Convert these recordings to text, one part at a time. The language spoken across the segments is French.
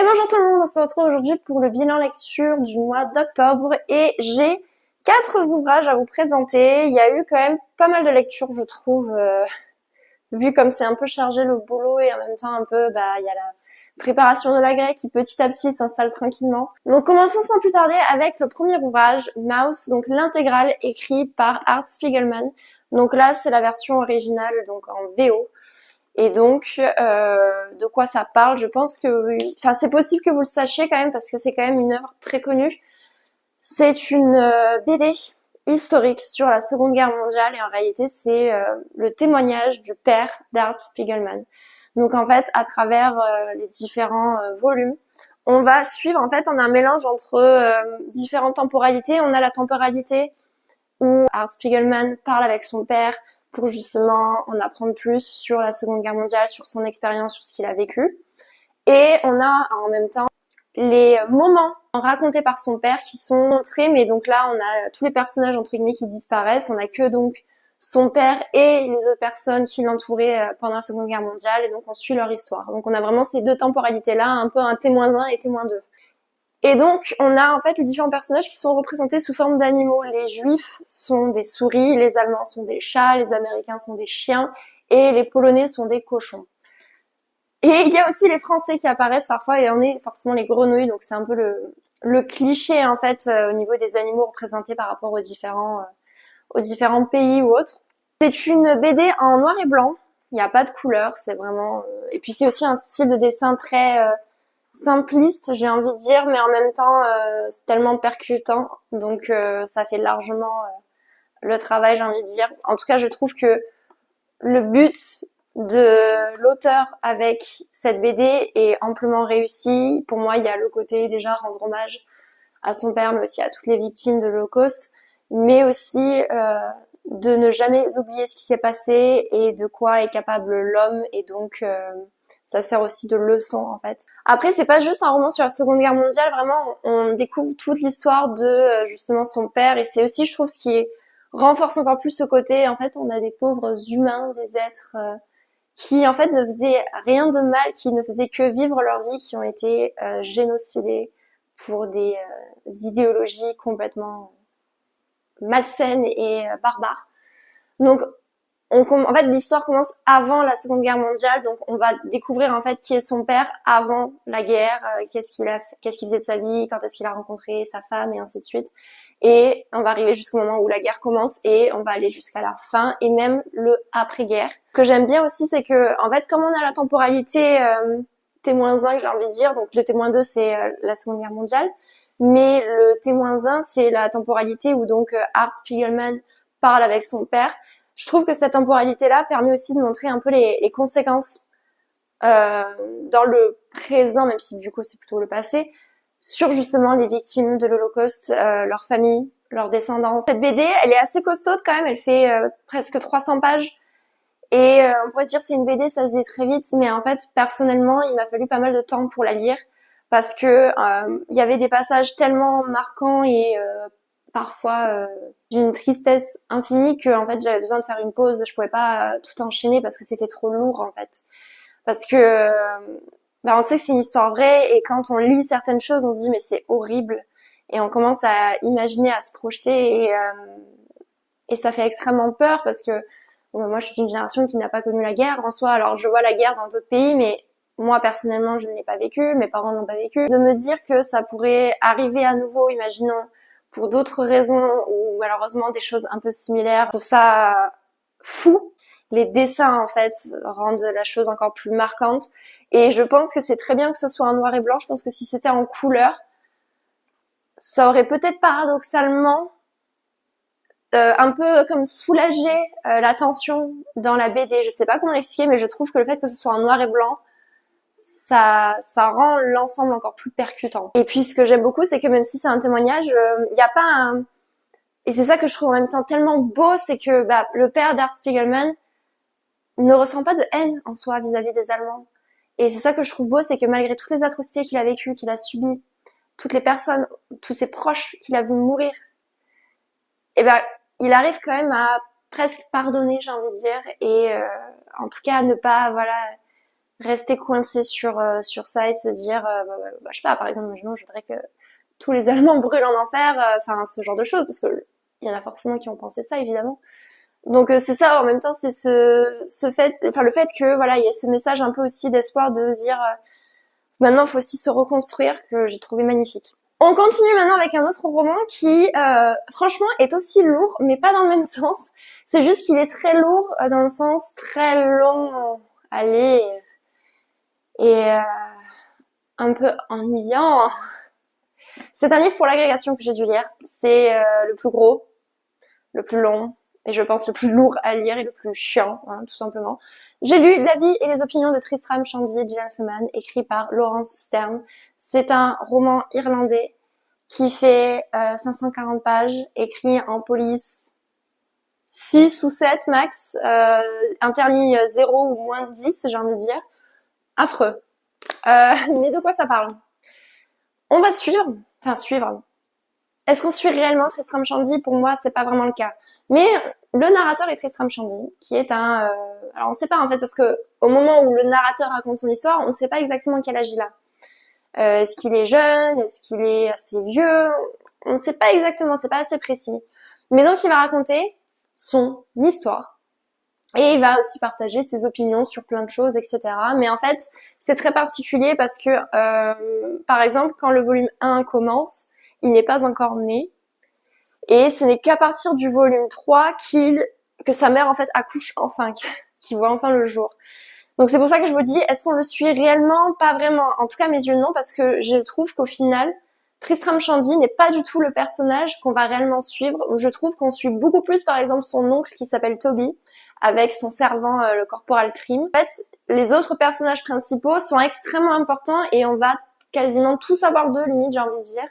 Et bonjour tout le monde, on se retrouve aujourd'hui pour le bilan lecture du mois d'octobre et j'ai 4 ouvrages à vous présenter. Il y a eu quand même pas mal de lectures, je trouve, vu comme c'est un peu chargé le boulot et en même temps un peu, il y a la préparation de la grecque qui petit à petit s'installe tranquillement. Donc commençons sans plus tarder avec le premier ouvrage, Mouse, donc l'intégrale écrit par Art Spiegelman. Donc là, c'est la version originale, donc en VO. Et donc, de quoi ça parle, je pense que... Enfin, c'est possible que vous le sachiez quand même, parce que c'est quand même une œuvre très connue. C'est une BD historique sur la Seconde Guerre mondiale, et en réalité, c'est le témoignage du père d'Art Spiegelman. Donc en fait, à travers les différents volumes, on va suivre, en fait, on a un mélange entre différentes temporalités. On a la temporalité où Art Spiegelman parle avec son père, pour justement en apprendre plus sur la Seconde Guerre mondiale, sur son expérience, sur ce qu'il a vécu. Et on a en même temps les moments racontés par son père qui sont montrés, mais donc là on a tous les personnages entre guillemets qui disparaissent, on a que donc son père et les autres personnes qui l'entouraient pendant la Seconde Guerre mondiale, et donc on suit leur histoire. Donc on a vraiment ces deux temporalités-là, un peu un témoin 1 et témoin 2. Et donc, on a en fait les différents personnages qui sont représentés sous forme d'animaux. Les Juifs sont des souris, les Allemands sont des chats, les Américains sont des chiens, et les Polonais sont des cochons. Et il y a aussi les Français qui apparaissent parfois, et on est forcément les grenouilles, donc c'est un peu le cliché en fait au niveau des animaux représentés par rapport aux différents pays ou autres. C'est une BD en noir et blanc, il n'y a pas de couleur, c'est vraiment... Et puis c'est aussi un style de dessin très... simpliste, j'ai envie de dire, mais en même temps c'est tellement percutant, donc ça fait largement le travail, j'ai envie de dire. En tout cas, je trouve que le but de l'auteur avec cette BD est amplement réussi. Pour moi, il y a le côté déjà rendre hommage à son père, mais aussi à toutes les victimes de l'Holocauste, mais aussi de ne jamais oublier ce qui s'est passé et de quoi est capable l'homme, et donc ça sert aussi de leçon en fait. Après, c'est pas juste un roman sur la Seconde Guerre mondiale, vraiment on découvre toute l'histoire de justement son père, et c'est aussi, je trouve, ce qui renforce encore plus ce côté, en fait on a des pauvres humains, des êtres qui en fait ne faisaient rien de mal, qui ne faisaient que vivre leur vie, qui ont été génocidés pour des idéologies complètement malsaines et barbares. Donc en fait, l'histoire commence avant la Seconde Guerre mondiale, donc on va découvrir en fait qui est son père avant la guerre, qu'est-ce qu'il faisait de sa vie, quand est-ce qu'il a rencontré sa femme, et ainsi de suite. Et on va arriver jusqu'au moment où la guerre commence, et on va aller jusqu'à la fin, et même le après-guerre. Ce que j'aime bien aussi, c'est que en fait, comme on a la temporalité témoin 1, j'ai envie de dire, donc le témoin 2 c'est la Seconde Guerre mondiale, mais le témoin 1 c'est la temporalité où donc Art Spiegelman parle avec son père. Je trouve que cette temporalité-là permet aussi de montrer un peu les conséquences dans le présent, même si du coup c'est plutôt le passé, sur justement les victimes de l'Holocauste, leurs familles, leurs descendants. Cette BD, elle est assez costaude quand même, elle fait presque 300 pages, et on pourrait se dire c'est une BD, ça se lit très vite, mais en fait personnellement il m'a fallu pas mal de temps pour la lire, parce que il y avait des passages tellement marquants et parfois d'une tristesse infinie que en fait j'avais besoin de faire une pause, je pouvais pas tout enchaîner parce que c'était trop lourd en fait. Parce que on sait que c'est une histoire vraie, et quand on lit certaines choses, on se dit mais c'est horrible, et on commence à imaginer, à se projeter, et ça fait extrêmement peur parce que moi je suis d'une génération qui n'a pas connu la guerre en soi. Alors je vois la guerre dans d'autres pays, mais moi personnellement je ne l'ai pas vécu, mes parents n'ont pas vécu. De me dire que ça pourrait arriver à nouveau, imaginons pour d'autres raisons, ou malheureusement des choses un peu similaires, je trouve ça fou. Les dessins en fait rendent la chose encore plus marquante, et je pense que c'est très bien que ce soit en noir et blanc. Je pense que si c'était en couleur, ça aurait peut-être paradoxalement un peu comme soulagé la tension dans la BD. Je sais pas comment l'expliquer, mais je trouve que le fait que ce soit en noir et blanc, ça rend l'ensemble encore plus percutant. Et puis ce que j'aime beaucoup, c'est que même si c'est un témoignage, il n'y a pas un... Et c'est ça que je trouve en même temps tellement beau, c'est que le père d'Art Spiegelman ne ressent pas de haine en soi vis-à-vis des Allemands. Et c'est ça que je trouve beau, c'est que malgré toutes les atrocités qu'il a vécues, qu'il a subies, toutes les personnes, tous ses proches qu'il a vu mourir, et il arrive quand même à presque pardonner, j'ai envie de dire, et en tout cas à ne pas, rester coincé sur ça et se dire, je sais pas, par exemple, imaginons, je voudrais que tous les Allemands brûlent en enfer, enfin ce genre de choses, parce que il y en a forcément qui ont pensé ça, évidemment. Donc c'est ça, en même temps, c'est ce fait, enfin le fait que voilà, il y a ce message un peu aussi d'espoir de dire maintenant, il faut aussi se reconstruire, que j'ai trouvé magnifique. On continue maintenant avec un autre roman qui, franchement, est aussi lourd, mais pas dans le même sens. C'est juste qu'il est très lourd dans le sens très long à lire et un peu ennuyant. C'est un livre pour l'agrégation que j'ai dû lire. C'est le plus gros, le plus long, et je pense le plus lourd à lire et le plus chiant, hein, tout simplement. J'ai lu La vie et les opinions de Tristram Shandy Gentleman, écrit par Laurence Sterne. C'est un roman irlandais qui fait 540 pages, écrit en police 6 ou 7 max, interligne 0 ou moins 10, j'ai envie de dire. Affreux. Mais de quoi ça parle? On va suivre. Est-ce qu'on suit réellement Tristram Shandy? Pour moi, c'est pas vraiment le cas. Mais le narrateur est Tristram Shandy, qui est un... alors on sait pas en fait, parce que au moment où le narrateur raconte son histoire, on sait pas exactement quel âge il a. Est-ce qu'il est jeune? Est-ce qu'il est assez vieux? On ne sait pas exactement, c'est pas assez précis. Mais donc il va raconter son histoire. Et il va aussi partager ses opinions sur plein de choses, etc. Mais en fait, c'est très particulier parce que, par exemple, quand le volume 1 commence, il n'est pas encore né. Et ce n'est qu'à partir du volume 3 que sa mère, en fait, accouche enfin, qu'il voit enfin le jour. Donc c'est pour ça que je me dis, est-ce qu'on le suit réellement? Pas vraiment. En tout cas, mes yeux, non, parce que je trouve qu'au final, Tristram Shandy n'est pas du tout le personnage qu'on va réellement suivre. Je trouve qu'on suit beaucoup plus, par exemple, son oncle qui s'appelle Toby, avec son servant, le corporal Trim. En fait, les autres personnages principaux sont extrêmement importants et on va quasiment tout savoir d'eux, limite, j'ai envie de dire.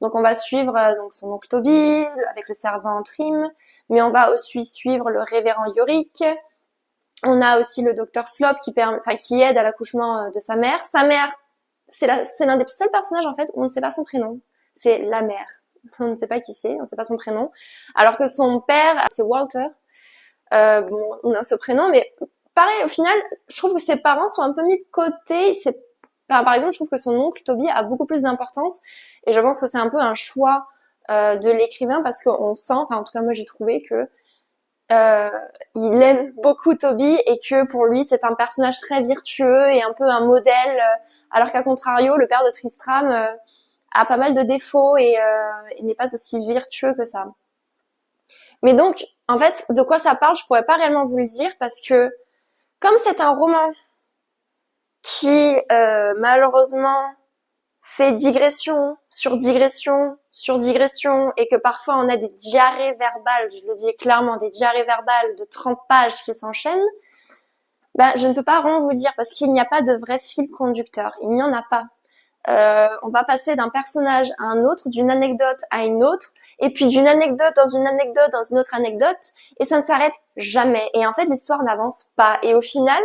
Donc on va suivre donc son oncle Toby, avec le servant Trim, mais on va aussi suivre le révérend Yorick. On a aussi le docteur Slop qui aide à l'accouchement de sa mère. Sa mère, c'est l'un des seuls personnages en fait où on ne sait pas son prénom. C'est la mère. On ne sait pas qui c'est, on ne sait pas son prénom. Alors que son père, c'est Walter. Bon, on a ce prénom, mais pareil, au final, je trouve que ses parents sont un peu mis de côté. Par exemple, je trouve que son oncle Toby a beaucoup plus d'importance, et je pense que c'est un peu un choix de l'écrivain parce qu'on sent, enfin en tout cas moi j'ai trouvé que il aime beaucoup Toby et que pour lui c'est un personnage très vertueux et un peu un modèle, alors qu'à contrario le père de Tristram a pas mal de défauts et n'est pas aussi vertueux que ça. Mais donc en fait de quoi ça parle je pourrais pas réellement vous le dire parce que comme c'est un roman qui malheureusement fait digression sur digression sur digression et que parfois on a des diarrhées verbales, je le dis clairement, des diarrhées verbales de 30 pages qui s'enchaînent, ben, je ne peux pas vraiment vous dire parce qu'il n'y a pas de vrai fil conducteur. Il n'y en a pas. On va passer d'un personnage à un autre, d'une anecdote à une autre, et puis d'une anecdote dans une anecdote dans une autre anecdote, et ça ne s'arrête jamais. Et en fait, l'histoire n'avance pas. Et au final,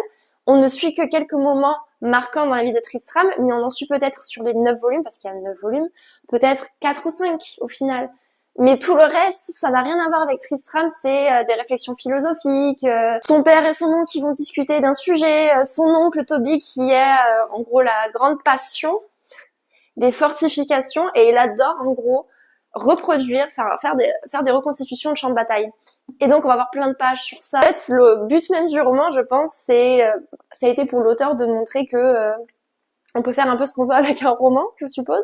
on ne suit que quelques moments marquants dans la vie de Tristram, mais on en suit peut-être sur les 9 volumes, parce qu'il y a 9 volumes, peut-être 4 ou 5 au final. Mais tout le reste, ça n'a rien à voir avec Tristram, c'est des réflexions philosophiques, son père et son oncle qui vont discuter d'un sujet, son oncle Toby qui est en gros la grande passion des fortifications et il adore en gros reproduire, faire des reconstitutions de champs de bataille. Et donc on va avoir plein de pages sur ça. En fait, le but même du roman, je pense, ça a été pour l'auteur de montrer que on peut faire un peu ce qu'on veut avec un roman, je suppose.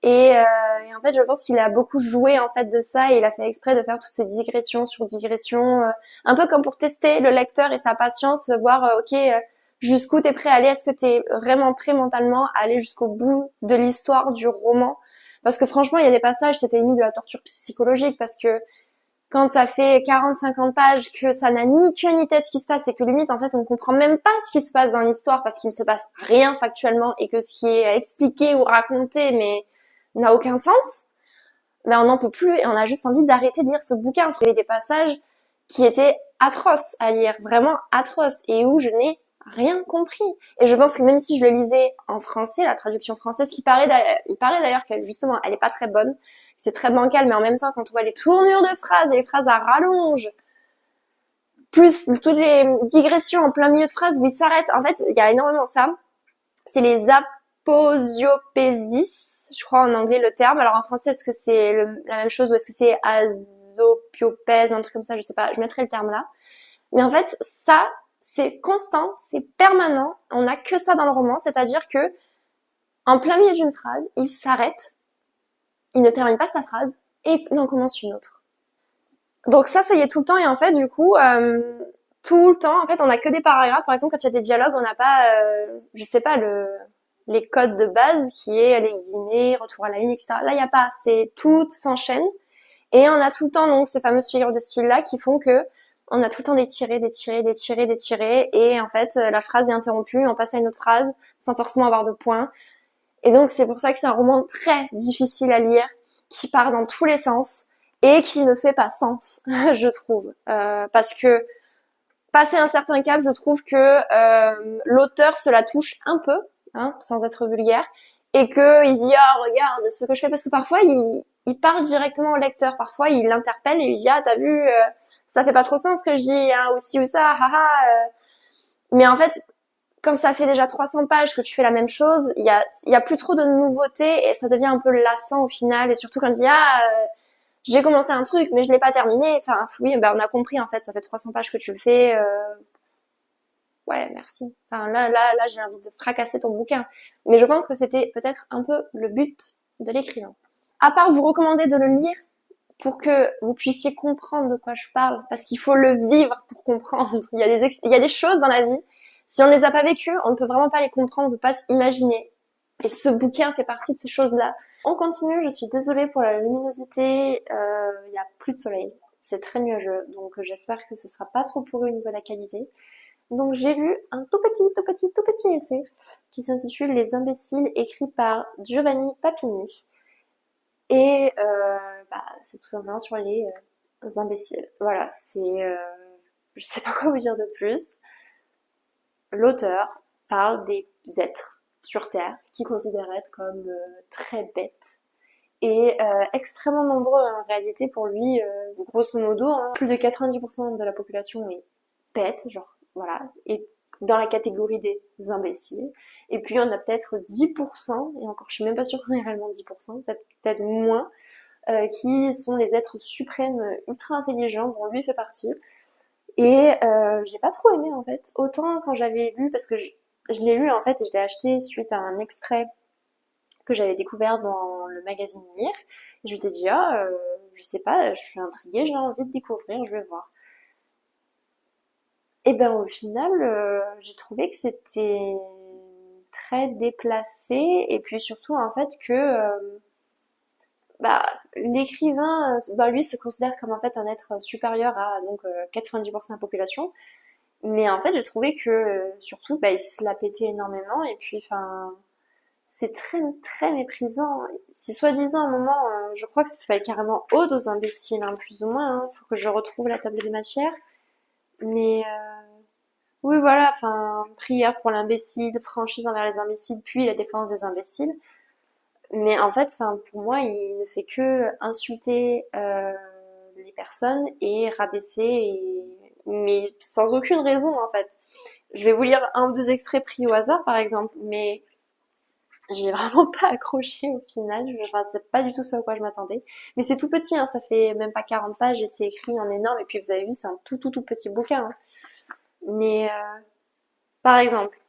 Et en fait, je pense qu'il a beaucoup joué en fait de ça et il a fait exprès de faire toutes ces digressions sur digressions, un peu comme pour tester le lecteur et sa patience, voir jusqu'où t'es prêt à aller, est-ce que t'es vraiment prêt mentalement à aller jusqu'au bout de l'histoire du roman? Parce que franchement, il y a des passages, c'était limite de la torture psychologique parce que quand ça fait 40-50 pages que ça n'a ni queue ni tête ce qui se passe et que limite en fait on comprend même pas ce qui se passe dans l'histoire parce qu'il ne se passe rien factuellement et que ce qui est expliqué ou raconté mais n'a aucun sens, ben on n'en peut plus et on a juste envie d'arrêter de lire ce bouquin. Il y avait des passages qui étaient atroces à lire, vraiment atroces et où je n'ai rien compris. Et je pense que même si je le lisais en français, la traduction française, il paraît d'ailleurs qu'elle justement, elle est pas très bonne, c'est très bancal, mais en même temps, quand on voit les tournures de phrases et les phrases à rallonge, plus toutes les digressions en plein milieu de phrase où il s'arrête. En fait, il y a énormément ça. C'est les aposiopésis, je crois en anglais le terme. Alors en français, est-ce que c'est la même chose ou est-ce que c'est asopiopèse, un truc comme ça, je sais pas. Je mettrai le terme là. Mais en fait, ça, c'est constant, c'est permanent. On n'a que ça dans le roman, c'est-à-dire que en plein milieu d'une phrase, il s'arrête, il ne termine pas sa phrase et il en commence une autre. Donc ça y est tout le temps. Et en fait, du coup, tout le temps, en fait, on n'a que des paragraphes. Par exemple, quand il y a des dialogues, on n'a pas, je sais pas, les codes de base qui est les guillemets, retour à la ligne, etc. Là, il n'y a pas. C'est tout s'enchaîne. Et on a tout le temps donc ces fameuses figures de style-là qui font que on a tout le temps des tirés. Et en fait, la phrase est interrompue, on passe à une autre phrase sans forcément avoir de points. Et donc, c'est pour ça que c'est un roman très difficile à lire, qui part dans tous les sens et qui ne fait pas sens, je trouve. Parce que, passé un certain cap, je trouve que l'auteur se la touche un peu, hein, sans être vulgaire, et que il dit ah regarde ce que je fais, parce que parfois il parle directement au lecteur, parfois il l'interpelle et il dit ah t'as vu ça fait pas trop sens ce que je dis, hein, ou ci ou ça, haha. Mais en fait, quand ça fait déjà 300 pages que tu fais la même chose, il y a plus trop de nouveautés et ça devient un peu lassant au final, et surtout quand il dit j'ai commencé un truc mais je l'ai pas terminé, enfin oui, ben on a compris en fait, ça fait 300 pages que tu le fais, ouais, merci. Enfin là j'ai envie de fracasser ton bouquin. Mais je pense que c'était peut-être un peu le but de l'écrivain. À part vous recommander de le lire pour que vous puissiez comprendre de quoi je parle, parce qu'il faut le vivre pour comprendre. Il y a des choses dans la vie, si on ne les a pas vécues, on ne peut vraiment pas les comprendre, on ne peut pas s'imaginer. Et ce bouquin fait partie de ces choses-là. On continue, je suis désolée pour la luminosité, il y a plus de soleil. C'est très nuageux, donc j'espère que ce sera pas trop pourri au niveau de la qualité. Donc j'ai lu un tout petit essai qui s'intitule Les imbéciles, écrit par Giovanni Papini. Et c'est tout simplement sur les imbéciles. Voilà, je sais pas quoi vous dire de plus. L'auteur parle des êtres sur Terre qui considèrent être comme très bêtes et extrêmement nombreux en réalité. Pour lui, grosso modo, hein, plus de 90% de la population est bête, genre voilà, et dans la catégorie des imbéciles. Et puis on a peut-être 10%, et encore je suis même pas sûre qu'on ait réellement 10%, peut-être moins, qui sont les êtres suprêmes ultra intelligents, dont lui fait partie. Et j'ai pas trop aimé en fait. Autant quand j'avais lu, parce que je l'ai lu en fait et je l'ai acheté suite à un extrait que j'avais découvert dans le magazine Lire. Et je m'étais dit je sais pas, je suis intriguée, j'ai envie de découvrir, je vais voir. Et ben au final, j'ai trouvé que c'était très déplacé, et puis surtout en fait que l'écrivain, lui se considère comme en fait un être supérieur à donc 90% de la population. Mais en fait, j'ai trouvé que surtout, il se la pétait énormément, et puis enfin, c'est très très méprisant. C'est soi-disant à un moment, je crois que ça s'appelle carrément Ode aux imbéciles, hein, plus ou moins. Hein. Faut que je retrouve la table des matières. Mais oui, voilà, enfin, prière pour l'imbécile, franchise envers les imbéciles, puis la défense des imbéciles. Mais en fait, enfin, pour moi, il ne fait que insulter les personnes et rabaisser, mais sans aucune raison en fait. Je vais vous lire un ou deux extraits pris au hasard par exemple, mais j'ai vraiment pas accroché au final. Enfin, c'est pas du tout ce à quoi je m'attendais. Mais c'est tout petit, hein, ça fait même pas 40 pages et c'est écrit en énorme. Et puis vous avez vu, c'est un tout petit bouquin. Hein. Mais par exemple,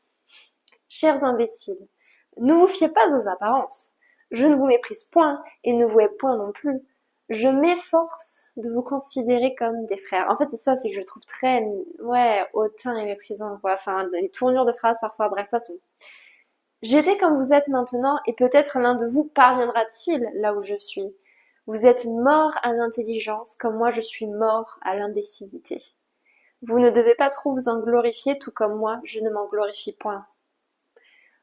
chers imbéciles, ne vous fiez pas aux apparences. Je ne vous méprise point et ne vous hais point non plus. Je m'efforce de vous considérer comme des frères. En fait, c'est ça, c'est que je trouve très, hautain et méprisant, quoi. Enfin, les tournures de phrases parfois, bref, passons. J'étais comme vous êtes maintenant, et peut-être l'un de vous parviendra-t-il là où je suis. Vous êtes mort à l'intelligence, comme moi je suis mort à l'imbécilité. Vous ne devez pas trop vous en glorifier, tout comme moi, je ne m'en glorifie point.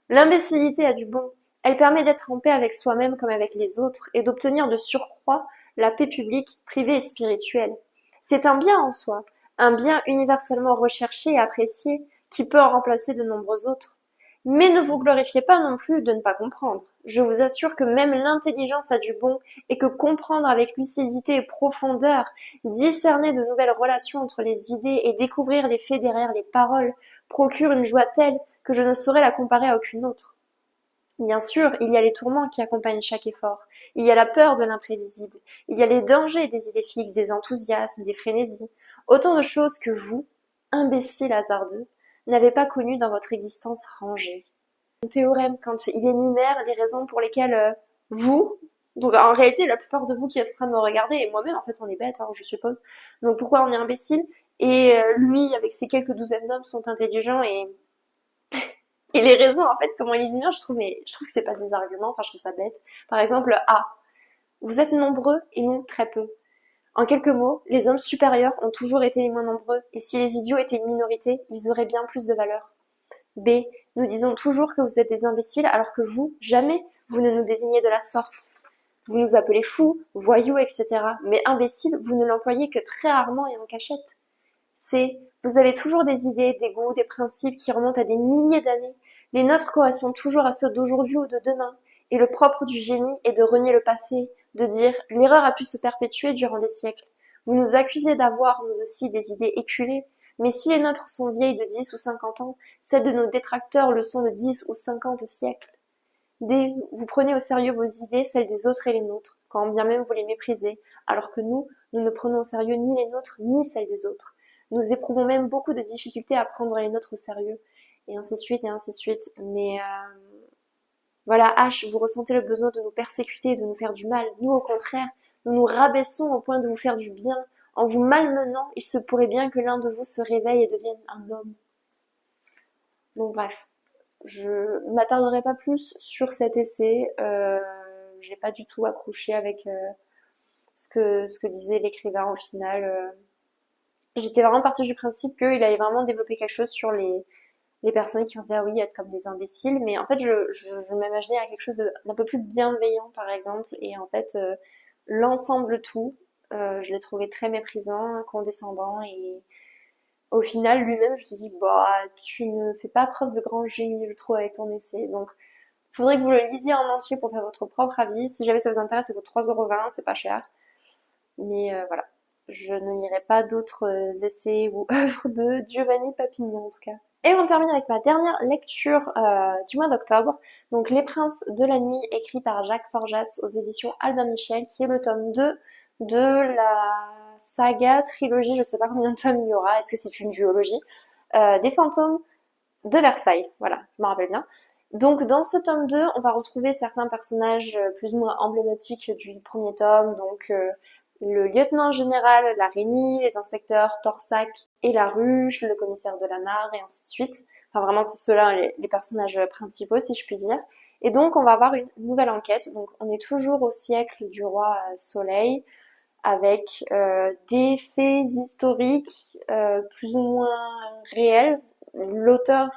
L'imbécilité a du bon. Elle permet d'être en paix avec soi-même comme avec les autres, et d'obtenir de surcroît la paix publique, privée et spirituelle. C'est un bien en soi, un bien universellement recherché et apprécié, qui peut en remplacer de nombreux autres. Mais ne vous glorifiez pas non plus de ne pas comprendre. Je vous assure que même l'intelligence a du bon et que comprendre avec lucidité et profondeur, discerner de nouvelles relations entre les idées et découvrir les faits derrière les paroles procure une joie telle que je ne saurais la comparer à aucune autre. Bien sûr, il y a les tourments qui accompagnent chaque effort. Il y a la peur de l'imprévisible. Il y a les dangers des idées fixes, des enthousiasmes, des frénésies. Autant de choses que vous, imbécile hasardeux, n'avez pas connues dans votre existence rangée. Un théorème, quand il énumère les raisons pour lesquelles vous, donc en réalité la plupart de vous qui êtes en train de me regarder, et moi-même en fait on est bête, hein, je suppose, donc pourquoi on est imbécile, et lui avec ses quelques douzaines d'hommes sont intelligents et les raisons, en fait, comment il les énumère, je trouve que c'est pas des arguments, enfin, je trouve ça bête. Par exemple, A. Vous êtes nombreux et nous très peu. En quelques mots, les hommes supérieurs ont toujours été les moins nombreux, et si les idiots étaient une minorité, ils auraient bien plus de valeur. B. Nous disons toujours que vous êtes des imbéciles, alors que vous, jamais, vous ne nous désignez de la sorte. Vous nous appelez fous, voyous, etc. Mais imbéciles, vous ne l'employez que très rarement et en cachette. C. Vous avez toujours des idées, des goûts, des principes qui remontent à des milliers d'années. Les nôtres correspondent toujours à ceux d'aujourd'hui ou de demain. Et le propre du génie est de renier le passé, de dire l'erreur a pu se perpétuer durant des siècles. Vous nous accusez d'avoir, nous aussi, des idées éculées. Mais si les nôtres sont vieilles de 10 ou 50 ans, celles de nos détracteurs le sont de 10 ou 50 siècles. D. Vous prenez au sérieux vos idées, celles des autres et les nôtres, quand bien même vous les méprisez, alors que nous ne prenons au sérieux ni les nôtres ni celles des autres. Nous éprouvons même beaucoup de difficultés à prendre les nôtres au sérieux, et ainsi de suite, et ainsi de suite. Mais voilà, H, vous ressentez le besoin de nous persécuter, de nous faire du mal. Nous, au contraire, nous nous rabaissons au point de vous faire du bien. En vous malmenant, il se pourrait bien que l'un de vous se réveille et devienne un homme. Donc bref, je ne m'attarderai pas plus sur cet essai. J'ai pas du tout accroché avec ce que disait l'écrivain au final. J'étais vraiment partie du principe qu'il allait vraiment développer quelque chose sur les personnes qui vont dire oui, être comme des imbéciles, mais en fait je m'imaginais à quelque chose d'un peu plus bienveillant par exemple, et en fait l'ensemble tout, je l'ai trouvé très méprisant, condescendant, et au final lui-même je me suis dit bah tu ne fais pas preuve de grand génie je trouve avec ton essai, donc faudrait que vous le lisiez en entier pour faire votre propre avis. Si jamais ça vous intéresse, ça coûte 3,20 €, c'est pas cher, mais voilà. Je ne lirai pas d'autres essais ou œuvres de Giovanni Papignon en tout cas. Et on termine avec ma dernière lecture du mois d'octobre, donc Les Princes de la Nuit, écrit par Jacques Forjas aux éditions Albin Michel, qui est le tome 2 de la saga, trilogie, je sais pas combien de tomes il y aura, est-ce que c'est une duologie, des fantômes de Versailles, voilà, je me rappelle bien. Donc dans ce tome 2, on va retrouver certains personnages plus ou moins emblématiques du premier tome, donc le lieutenant général Larénie, les inspecteurs Torsac et Laruche, le commissaire de la Mare et ainsi de suite. Enfin vraiment c'est ceux-là les personnages principaux si je puis dire. Et donc on va avoir une nouvelle enquête. Donc on est toujours au siècle du roi Soleil avec des faits historiques plus ou moins réels. L'auteur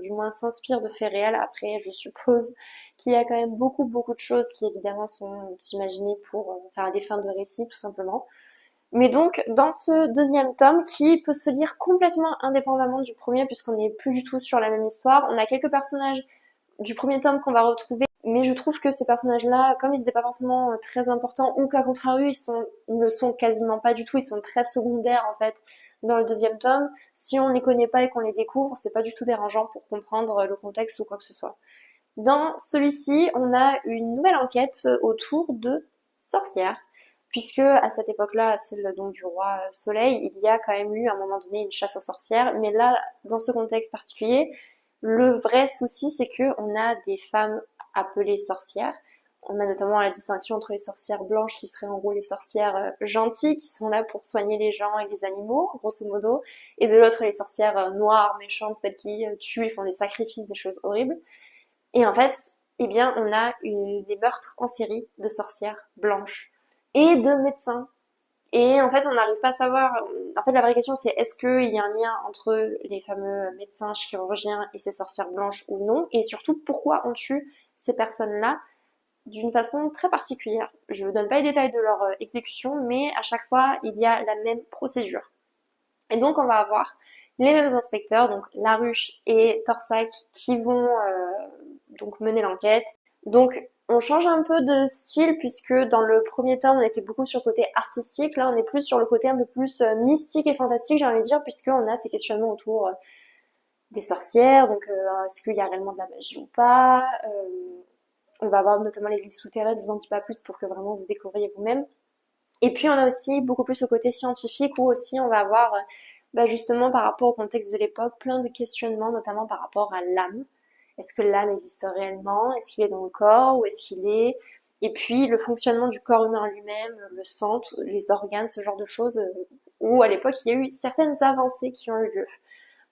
du moins s'inspire de faits réels. Après je suppose qu'il y a quand même beaucoup de choses qui évidemment sont imaginées pour faire des fins de récit tout simplement. Mais donc dans ce deuxième tome qui peut se lire complètement indépendamment du premier puisqu'on n'est plus du tout sur la même histoire, on a quelques personnages du premier tome qu'on va retrouver, mais je trouve que ces personnages-là, comme ils n'étaient pas forcément très importants ou qu'à contrario ils ne sont quasiment pas du tout, ils sont très secondaires en fait dans le deuxième tome. Si on les connaît pas et qu'on les découvre, c'est pas du tout dérangeant pour comprendre le contexte ou quoi que ce soit. Dans celui-ci, on a une nouvelle enquête autour de sorcières, puisque à cette époque-là, celle donc du roi Soleil, il y a quand même eu à un moment donné une chasse aux sorcières, mais là, dans ce contexte particulier, le vrai souci, c'est que on a des femmes appelées sorcières. On a notamment la distinction entre les sorcières blanches qui seraient en gros les sorcières gentilles qui sont là pour soigner les gens et les animaux, grosso modo, et de l'autre les sorcières noires, méchantes, celles qui tuent et font des sacrifices, des choses horribles. Et en fait, eh bien, on a des meurtres en série de sorcières blanches et de médecins. Et en fait, on n'arrive pas à savoir. En fait, la vraie question, c'est est-ce qu'il y a un lien entre les fameux médecins chirurgiens et ces sorcières blanches ou non? Et surtout, pourquoi on tue ces personnes-là d'une façon très particulière? Je ne vous donne pas les détails de leur exécution, mais à chaque fois, il y a la même procédure. Et donc, on va avoir les mêmes inspecteurs, donc Laruche et Torsac, qui vont donc mener l'enquête. Donc on change un peu de style puisque dans le premier tome on était beaucoup sur le côté artistique, là on est plus sur le côté un peu plus mystique et fantastique j'ai envie de dire puisqu'on a ces questionnements autour des sorcières, donc est-ce qu'il y a réellement de la magie ou pas, on va avoir notamment l'église souterraine, je vous en dis pas plus pour que vraiment vous découvriez vous-même. Et puis on a aussi beaucoup plus le côté scientifique où aussi on va avoir justement par rapport au contexte de l'époque plein de questionnements notamment par rapport à l'âme. Est-ce que l'âme existe réellement? Est-ce qu'il est dans le corps? Où est-ce qu'il est? Et puis le fonctionnement du corps humain lui-même, le sang, les organes, ce genre de choses, où à l'époque il y a eu certaines avancées qui ont eu lieu.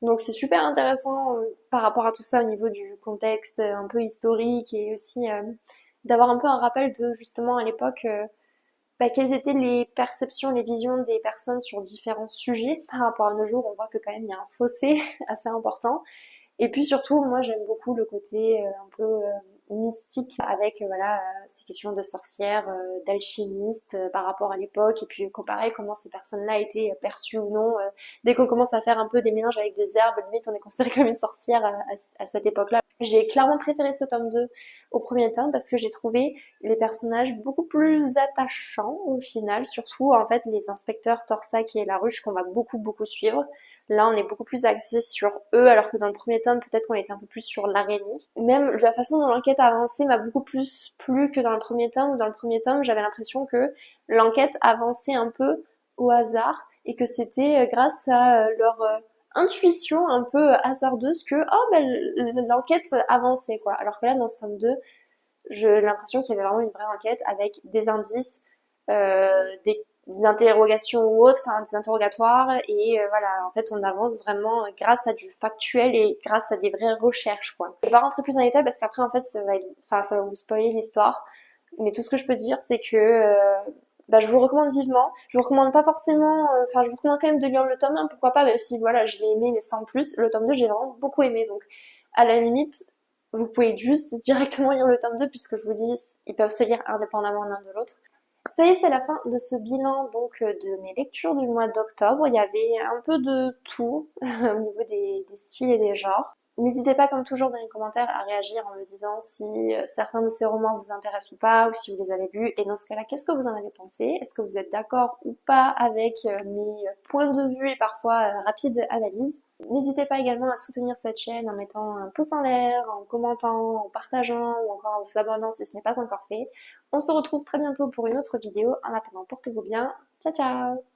Donc c'est super intéressant par rapport à tout ça au niveau du contexte un peu historique et aussi d'avoir un peu un rappel de justement à l'époque quelles étaient les perceptions, les visions des personnes sur différents sujets par rapport à nos jours. On voit que quand même il y a un fossé assez important. Et puis surtout, moi j'aime beaucoup le côté un peu mystique avec voilà ces questions de sorcières, d'alchimistes par rapport à l'époque et puis comparer comment ces personnes-là étaient perçues ou non. Dès qu'on commence à faire un peu des mélanges avec des herbes, limite on est considéré comme une sorcière à cette époque-là. J'ai clairement préféré ce tome 2 au premier tome parce que j'ai trouvé les personnages beaucoup plus attachants au final, surtout en fait les inspecteurs Torsac et Laruche qu'on va beaucoup suivre. Là, on est beaucoup plus axé sur eux, alors que dans le premier tome, peut-être qu'on était un peu plus sur l'araignée. Même la façon dont l'enquête a avancé m'a beaucoup plus plu que dans le premier tome, où dans le premier tome, j'avais l'impression que l'enquête avançait un peu au hasard, et que c'était grâce à leur intuition un peu hasardeuse que, oh, l'enquête avançait, quoi. Alors que là, dans ce tome 2, j'ai l'impression qu'il y avait vraiment une vraie enquête avec des indices, des interrogations ou autres, enfin des interrogatoires et voilà, en fait on avance vraiment grâce à du factuel et grâce à des vraies recherches quoi. Je vais pas rentrer plus en détail parce qu'après en fait ça va vous spoiler l'histoire, mais tout ce que je peux dire c'est que je vous le recommande vivement. Je vous recommande pas forcément, enfin je vous recommande quand même de lire le tome 1, pourquoi pas, même si voilà je l'ai aimé mais sans plus. Le tome 2 j'ai vraiment beaucoup aimé donc à la limite vous pouvez juste directement lire le tome 2 puisque je vous dis, ils peuvent se lire indépendamment l'un de l'autre. Ça y est, c'est la fin de ce bilan donc de mes lectures du mois d'octobre. Il y avait un peu de tout au niveau des styles et des genres. N'hésitez pas comme toujours dans les commentaires à réagir en me disant si certains de ces romans vous intéressent ou pas, ou si vous les avez lus. Et dans ce cas-là, qu'est-ce que vous en avez pensé? Est-ce que vous êtes d'accord ou pas avec mes points de vue et parfois rapides analyses? N'hésitez pas également à soutenir cette chaîne en mettant un pouce en l'air, en commentant, en partageant ou encore en vous abonnant si ce n'est pas encore fait. On se retrouve très bientôt pour une autre vidéo. En attendant, portez-vous bien. Ciao ciao!